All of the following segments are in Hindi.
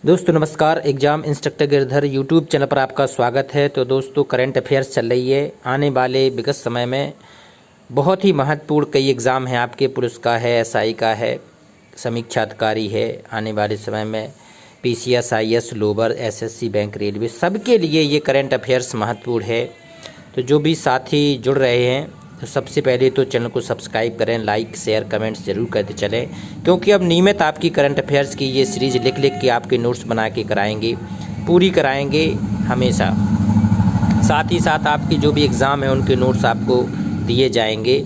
दोस्तों नमस्कार। Exam instructor Girdhar YouTube channel पर आपका स्वागत है। तो दोस्तों करंट अफेयर्स चल रही है। आने वाले विगत समय में बहुत ही महत्वपूर्ण कई एग्ज़ाम हैं आपके। पुलिस का है, एसआई का है, समीक्षा अधिकारी है। आने वाले समय में PCS, IAS, lower, SSC, bank, railway, सबके लिए ये करंट अफेयर्स महत्वपूर्ण है। तो जो भी साथी जुड़ रहे हैं तो सबसे पहले तो चैनल को सब्सक्राइब करें, लाइक शेयर कमेंट्स ज़रूर करते चलें, क्योंकि अब नियमित आपकी करंट अफेयर्स की ये सीरीज़ लिख लिख के आपके नोट्स बना के कराएंगे, पूरी कराएंगे हमेशा। साथ ही साथ आपकी जो भी एग्ज़ाम है उनके नोट्स आपको दिए जाएंगे।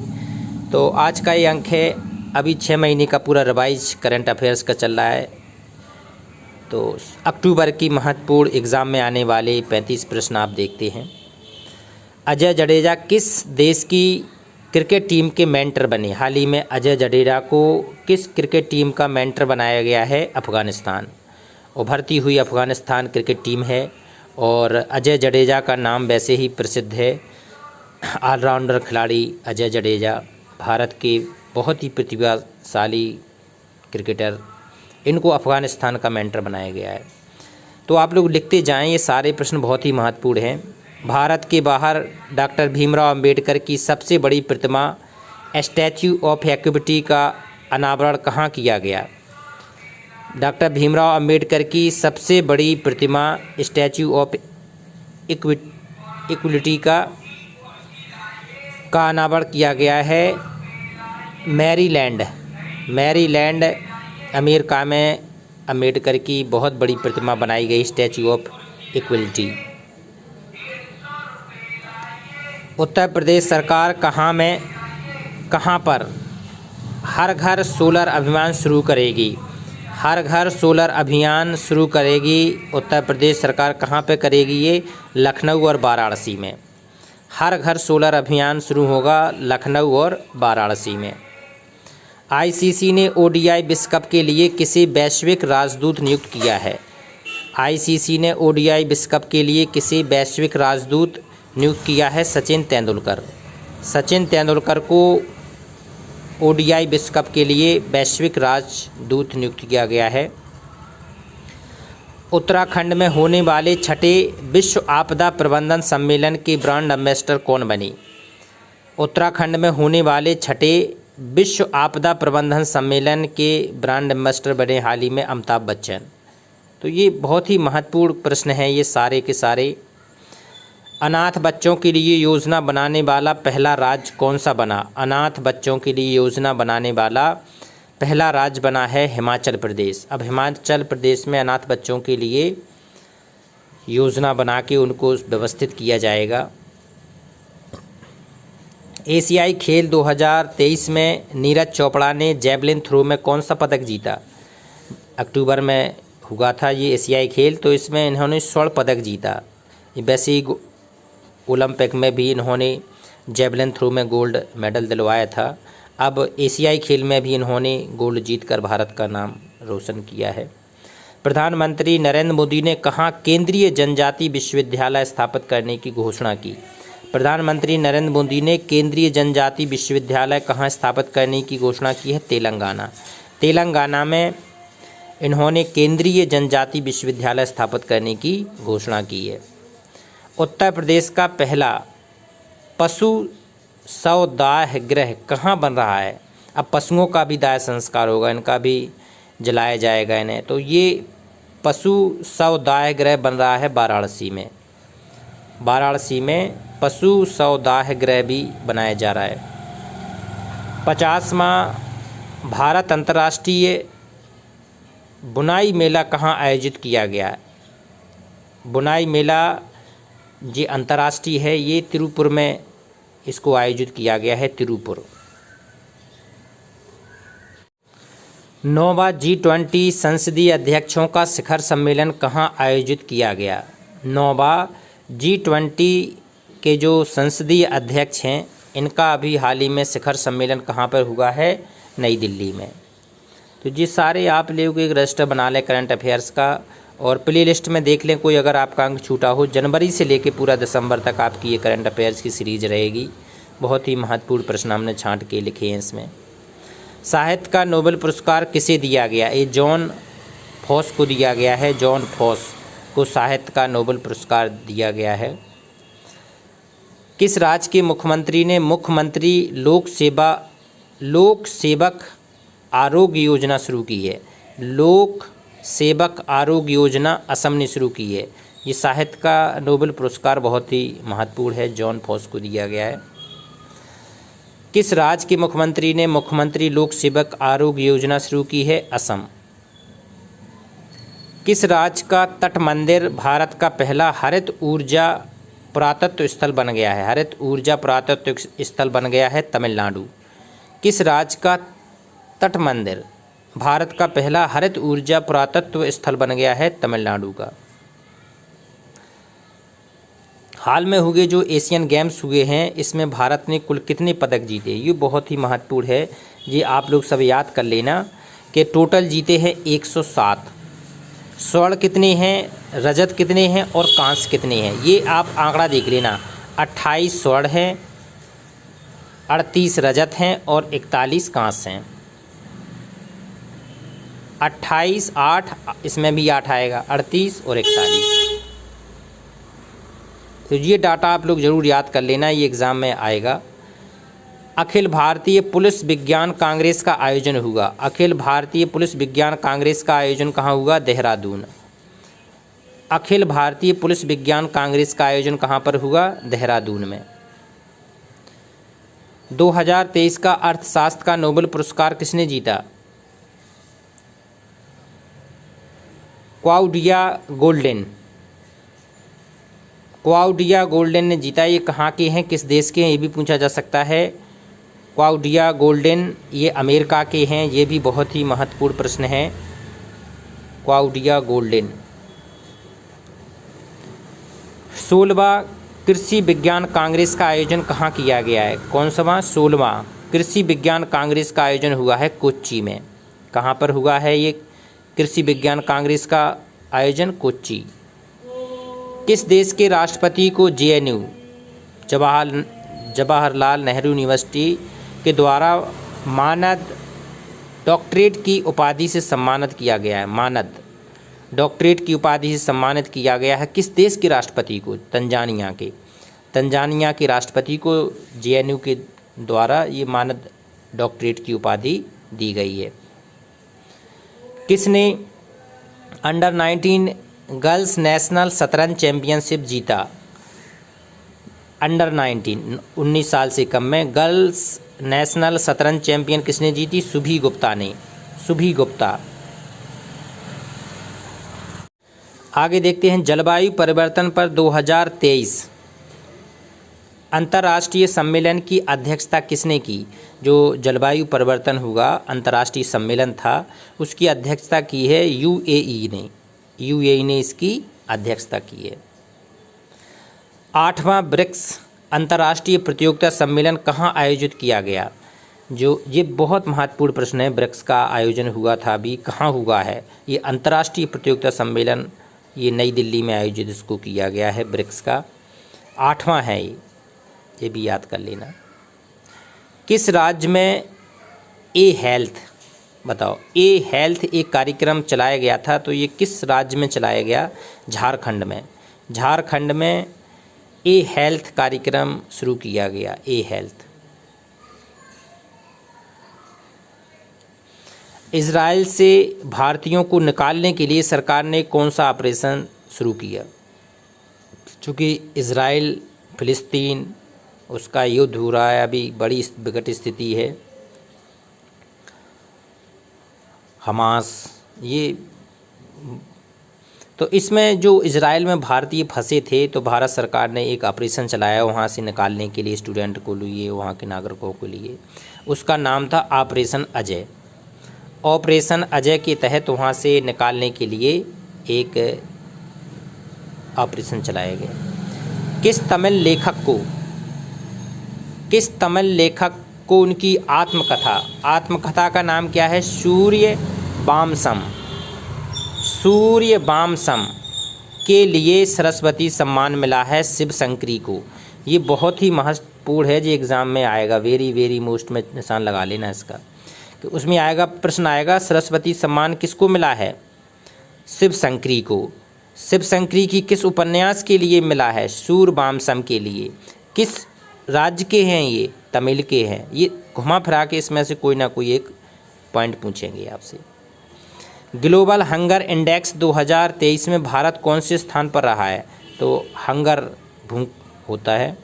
तो आज का ये अंक है, अभी 6 महीने का पूरा रिवाइज करंट अफेयर्स का चल रहा है। तो अक्टूबर की महत्वपूर्ण एग्ज़ाम में आने वाले 35 प्रश्न आप देखते हैं। अजय जडेजा किस देश की क्रिकेट टीम के मेंटर बने? हाल ही में अजय जडेजा को किस क्रिकेट टीम का मेंटर बनाया गया है? अफ़गानिस्तान। उभरती हुई अफ़गानिस्तान क्रिकेट टीम है और अजय जडेजा का नाम वैसे ही प्रसिद्ध है। ऑलराउंडर खिलाड़ी अजय जडेजा, भारत के बहुत ही प्रतिभाशाली क्रिकेटर, इनको अफ़गानिस्तान का मेंटर बनाया गया है। तो आप लोग लिखते जाएं, ये सारे प्रश्न बहुत ही महत्वपूर्ण हैं। भारत के बाहर डॉक्टर भीमराव अंबेडकर की सबसे बड़ी प्रतिमा स्टैच्यू ऑफ इक्विटी का अनावरण कहाँ किया गया? डॉक्टर भीमराव अंबेडकर की सबसे बड़ी प्रतिमा स्टैच्यू ऑफ इक्विटी का अनावरण किया गया है मैरीलैंड अमेरिका में। अंबेडकर की बहुत बड़ी प्रतिमा बनाई गई, statue of equity. Uttar Pradesh सरकार कहाँ पर हर घर सोलर अभियान शुरू करेगी? हर घर सोलर अभियान शुरू करेगी उत्तर प्रदेश सरकार। कहाँ पे करेगी ये? लखनऊ और वाराणसी में। हर घर सोलर अभियान शुरू होगा लखनऊ और वाराणसी में। आईसीसी ने ओडीआई विश्व कप के लिए किसे वैश्विक राजदूत नियुक्त किया है? आईसीसी ने ओडीआई विश्व कप के लिए किसे वैश्विक राजदूत नियुक्त किया है? सचिन तेंदुलकर। सचिन तेंदुलकर को ओडीआई विश्व कप के लिए वैश्विक राजदूत नियुक्त किया गया है। उत्तराखंड में होने वाले छठे विश्व आपदा प्रबंधन सम्मेलन के ब्रांड एम्बेसडर कौन बनी? उत्तराखंड में होने वाले छठे विश्व आपदा प्रबंधन सम्मेलन के ब्रांड एम्बेसडर बने हाल ही में अमिताभ बच्चन। तो ये बहुत ही महत्वपूर्ण प्रश्न है ये सारे के सारे। अनाथ बच्चों के लिए योजना बनाने वाला पहला राज्य कौन सा बना? अनाथ बच्चों के लिए योजना बनाने वाला पहला राज्य बना है हिमाचल प्रदेश। अब हिमाचल प्रदेश में अनाथ बच्चों के लिए योजना बना के उनको व्यवस्थित किया जाएगा। एशियाई खेल 2023 में नीरज चोपड़ा ने जैवलिन थ्रो में कौन सा पदक जीता? अक्टूबर में हुआ था ये एशियाई खेल, तो इसमें इन्होंने स्वर्ण पदक जीता। वैसे ही ओलंपिक में भी इन्होंने जैवलिन थ्रो में गोल्ड मेडल दिलवाया था। अब एशियाई खेल में भी इन्होंने गोल्ड जीतकर भारत का नाम रोशन किया है। प्रधानमंत्री नरेंद्र मोदी ने कहाँ केंद्रीय जनजाति विश्वविद्यालय स्थापित करने की घोषणा की? प्रधानमंत्री नरेंद्र मोदी ने केंद्रीय जनजाति विश्वविद्यालय कहाँ स्थापित करने की घोषणा की है? तेलंगाना। तेलंगाना में इन्होंने केंद्रीय जनजाति विश्वविद्यालय स्थापित करने की घोषणा की है। उत्तर प्रदेश का पहला पशु शव दाह गृह कहाँ बन रहा है? अब पशुओं का भी दाह संस्कार होगा, इनका भी जलाया जाएगा इन्हें। तो ये पशु शव दाह गृह बन रहा है वाराणसी में। वाराणसी में पशु शव दाह गृह भी बनाया जा रहा है। 50वां भारत अंतर्राष्ट्रीय बुनाई मेला कहाँ आयोजित किया गया है? बुनाई मेला ये अंतर्राष्ट्रीय है, ये तिरुपुर में इसको आयोजित किया गया है, तिरुपुर। 9वां G20 संसदीय अध्यक्षों का शिखर सम्मेलन कहाँ आयोजित किया गया? 9वां G20 के जो संसदीय अध्यक्ष हैं इनका अभी हाल ही में शिखर सम्मेलन कहाँ पर हुआ है? नई दिल्ली में। तो ये सारे आप लोग एक रजिस्टर बना लें करंट अफेयर्स का और प्ले लिस्ट में देख लें कोई अगर आपका अंक छूटा हो। जनवरी से लेकर पूरा दिसंबर तक आपकी ये करंट अफेयर्स की सीरीज रहेगी। बहुत ही महत्वपूर्ण प्रश्न हमने छांट के लिखे हैं इसमें। साहित्य का नोबेल पुरस्कार किसे दिया गया? ये जॉन फॉस को दिया गया है। जॉन फॉस को साहित्य का नोबेल पुरस्कार दिया गया है। किस राज्य के मुख्यमंत्री ने मुख्यमंत्री लोक सेवक आरोग्य योजना शुरू की है? लोक सेवक आरोग्य योजना असम ने शुरू की है। ये साहित्य का नोबेल पुरस्कार बहुत ही महत्वपूर्ण है, जॉन फॉस को दिया गया है। किस राज्य के मुख्यमंत्री ने मुख्यमंत्री लोक सेवक आरोग्य योजना शुरू की है? असम। किस राज्य का तट मंदिर भारत का पहला हरित ऊर्जा पुरातत्व स्थल बन गया है? हरित ऊर्जा पुरातत्व स्थल बन गया है तमिलनाडु। किस राज्य का तट मंदिर भारत का पहला हरित ऊर्जा पुरातत्व स्थल बन गया है? तमिलनाडु का। हाल में हुए जो एशियन गेम्स हुए हैं, इसमें भारत ने कुल कितने पदक जीते? ये बहुत ही महत्वपूर्ण है, ये आप लोग सब याद कर लेना कि टोटल जीते हैं 107। स्वर्ण कितने हैं, रजत कितने हैं और कांस्य कितने हैं, ये आप आंकड़ा देख लेना। 28 स्वर्ण हैं, 38 रजत हैं और 41 कांस्य हैं। 28, 8, इसमें भी 8 आएगा, 38 और 41। तो ये डाटा आप लोग ज़रूर याद कर लेना, ये एग्ज़ाम में आएगा। अखिल भारतीय पुलिस विज्ञान कांग्रेस का आयोजन हुआ। अखिल भारतीय पुलिस विज्ञान कांग्रेस का आयोजन कहाँ हुआ? देहरादून। अखिल भारतीय पुलिस विज्ञान कांग्रेस का आयोजन कहाँ पर हुआ? देहरादून में। 2023 का अर्थशास्त्र का नोबेल पुरस्कार किसने जीता? Claudia golden. क्लाउडिया गोल्डेन ने जीता। ये कहाँ के हैं, किस देश के हैं, ये भी पूछा जा सकता है। क्लाउडिया गोल्डेन ये अमेरिका के हैं, ये भी बहुत ही महत्वपूर्ण प्रश्न है। Claudia golden. 16वां कृषि विज्ञान कांग्रेस का आयोजन कहाँ किया गया है? कौन सा? 16वां कृषि विज्ञान कांग्रेस का आयोजन हुआ है कोच्चि में। कहाँ पर हुआ है ये कृषि विज्ञान कांग्रेस का आयोजन? कोच्चि। किस देश के राष्ट्रपति को JNU जवाहरलाल नेहरू यूनिवर्सिटी के द्वारा मानद डॉक्टरेट की उपाधि से सम्मानित किया गया है? मानद डॉक्टरेट की उपाधि से सम्मानित किया गया है किस देश के राष्ट्रपति को? तंजानिया के राष्ट्रपति को JNU के द्वारा ये मानद डॉक्टरेट की उपाधि दी गई है। किसने अंडर 19 गर्ल्स नेशनल शतरंज चैंपियनशिप जीता? अंडर 19 साल से कम में गर्ल्स नेशनल शतरंज चैंपियन किसने जीती? शुभी गुप्ता ने। शुभी गुप्ता। आगे देखते हैं, जलवायु परिवर्तन पर 2023 अंतर्राष्ट्रीय सम्मेलन की अध्यक्षता किसने की? जो जलवायु परिवर्तन हुआ अंतर्राष्ट्रीय सम्मेलन था, उसकी अध्यक्षता की है UAE ने। UAE ने इसकी अध्यक्षता की है। 8वां ब्रिक्स अंतर्राष्ट्रीय प्रतियोगिता सम्मेलन कहाँ आयोजित किया गया? जो ये बहुत महत्वपूर्ण प्रश्न है, ब्रिक्स का आयोजन हुआ था अभी, कहाँ हुआ है? ये अंतर्राष्ट्रीय प्रतियोगिता सम्मेलन ये नई दिल्ली में आयोजित इसको किया गया है, ब्रिक्स का 8वां है ये भी याद कर लेना। किस राज्य में ए हेल्थ, बताओ, ए हेल्थ एक कार्यक्रम चलाया गया था, तो ये किस राज्य में चलाया गया? झारखंड में। झारखंड में ए हेल्थ कार्यक्रम शुरू किया गया, ए हेल्थ। इजराइल से भारतीयों को निकालने के लिए सरकार ने कौन सा ऑपरेशन शुरू किया? चूँकि इजराइल फिलिस्तीन उसका युद्ध हो रहा है, अभी बड़ी विकट स्थिति है, हमास ये, तो इसमें जो इजराइल में भारतीय फंसे थे, तो भारत सरकार ने एक ऑपरेशन चलाया वहाँ से निकालने के लिए, स्टूडेंट को लिए, वहाँ के नागरिकों को लिए। उसका नाम था ऑपरेशन अजय। ऑपरेशन अजय के तहत वहाँ से निकालने के लिए एक ऑपरेशन चलाया गया। किस तमिल लेखक को उनकी आत्मकथा का नाम क्या है? सूर्यवंशम के लिए सरस्वती सम्मान मिला है शिवशंकरी को। ये बहुत ही महत्वपूर्ण है, जो एग्ज़ाम में आएगा, वेरी मोस्ट में निशान लगा लेना इसका, कि उसमें आएगा, प्रश्न आएगा सरस्वती सम्मान किसको मिला है? शिवशंकरी को। शिवशंकरी की किस उपन्यास के लिए मिला है? शूरबामसम के लिए। किस राज्य के हैं ये? तमिल के हैं। ये घुमा फिरा के इसमें से कोई ना कोई एक पॉइंट पूछेंगे आपसे। ग्लोबल हंगर इंडेक्स 2023 में भारत कौन से स्थान पर रहा है? तो हंगर भूख होता है,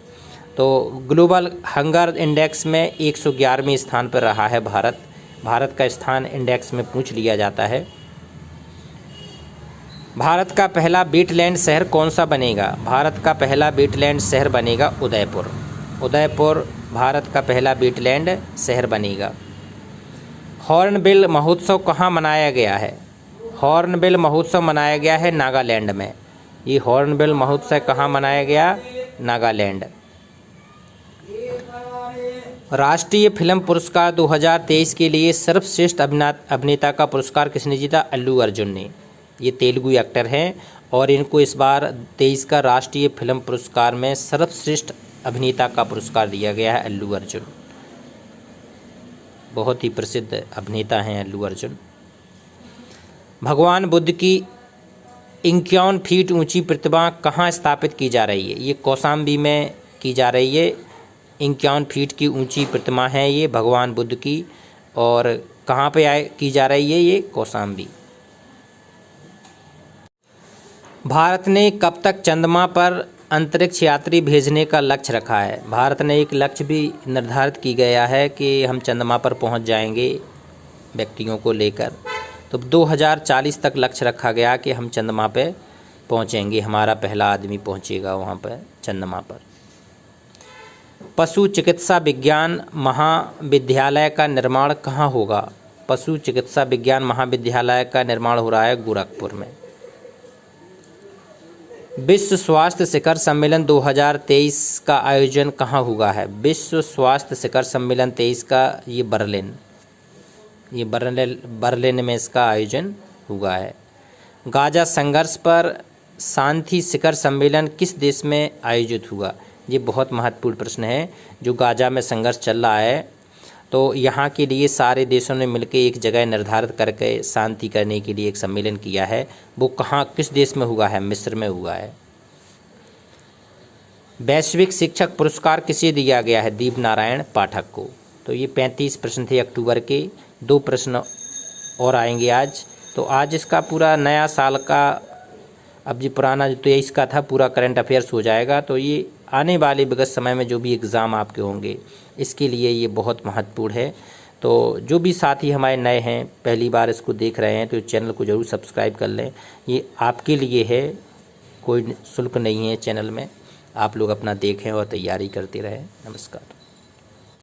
तो ग्लोबल हंगर इंडेक्स में 111वें स्थान पर रहा है भारत। भारत का स्थान इंडेक्स में पूछ लिया जाता है। भारत का पहला वेटलैंड शहर कौन सा बनेगा? भारत का पहला वेटलैंड शहर बनेगा उदयपुर। उदयपुर भारत का पहला वेटलैंड शहर बनेगा। हॉर्नबिल महोत्सव कहाँ मनाया गया है? हॉर्नबिल महोत्सव मनाया गया है नागालैंड में। ये हॉर्नबिल महोत्सव कहाँ मनाया गया? नागालैंड। राष्ट्रीय फिल्म पुरस्कार 2023 के लिए सर्वश्रेष्ठ अभिनेता का पुरस्कार किसने जीता? अल्लू अर्जुन ने। ये तेलुगु एक्टर हैं और इनको इस बार 23 का राष्ट्रीय फिल्म पुरस्कार में सर्वश्रेष्ठ अभिनेता का पुरस्कार दिया गया है अल्लू अर्जुन। बहुत ही प्रसिद्ध अभिनेता हैं अल्लू अर्जुन। भगवान बुद्ध की 51 फीट ऊंची प्रतिमा कहाँ स्थापित की जा रही है? ये कौशाम्बी में की जा रही है। 51 फीट की ऊंची प्रतिमा है ये भगवान बुद्ध की, और कहाँ पे की जा रही है? ये कौशाम्बी। भारत ने कब तक चंद्रमा पर अंतरिक्ष यात्री भेजने का लक्ष्य रखा है? भारत ने एक लक्ष्य भी निर्धारित की गया है कि हम चंद्रमा पर पहुंच जाएंगे व्यक्तियों को लेकर। तो 2040 तक लक्ष्य रखा गया कि हम चंद्रमा पे पहुंचेंगे, हमारा पहला आदमी पहुंचेगा वहां पर चंद्रमा पर। पशु चिकित्सा विज्ञान महाविद्यालय का निर्माण कहाँ होगा? पशु चिकित्सा विज्ञान महाविद्यालय का निर्माण हो रहा है गोरखपुर में। विश्व स्वास्थ्य शिखर सम्मेलन 2023 का आयोजन कहाँ हुआ है? विश्व स्वास्थ्य शिखर सम्मेलन 23 का ये बर्लिन में इसका आयोजन हुआ है। गाजा संघर्ष पर शांति शिखर सम्मेलन किस देश में आयोजित हुआ? ये बहुत महत्वपूर्ण प्रश्न है। जो गाजा में संघर्ष चल रहा है, तो यहाँ के लिए सारे देशों ने मिलकर एक जगह निर्धारित करके शांति करने के लिए एक सम्मेलन किया है। वो कहाँ, किस देश में हुआ है? मिस्र में हुआ है। वैश्विक शिक्षक पुरस्कार किसे दिया गया है? दीपनारायण पाठक को। तो ये 35 प्रश्न थे अक्टूबर के। 2 प्रश्न और आएंगे आज। तो आज इसका पूरा नया साल का, अब जो पुराना जो 23 का था, पूरा करंट अफेयर्स हो जाएगा। तो ये आने वाले विगत समय में जो भी एग्ज़ाम आपके होंगे, इसके लिए ये बहुत महत्वपूर्ण है। तो जो भी साथी हमारे नए हैं, पहली बार इसको देख रहे हैं, तो चैनल को ज़रूर सब्सक्राइब कर लें। ये आपके लिए है, कोई शुल्क नहीं है चैनल में। आप लोग अपना देखें और तैयारी करते रहें। नमस्कार।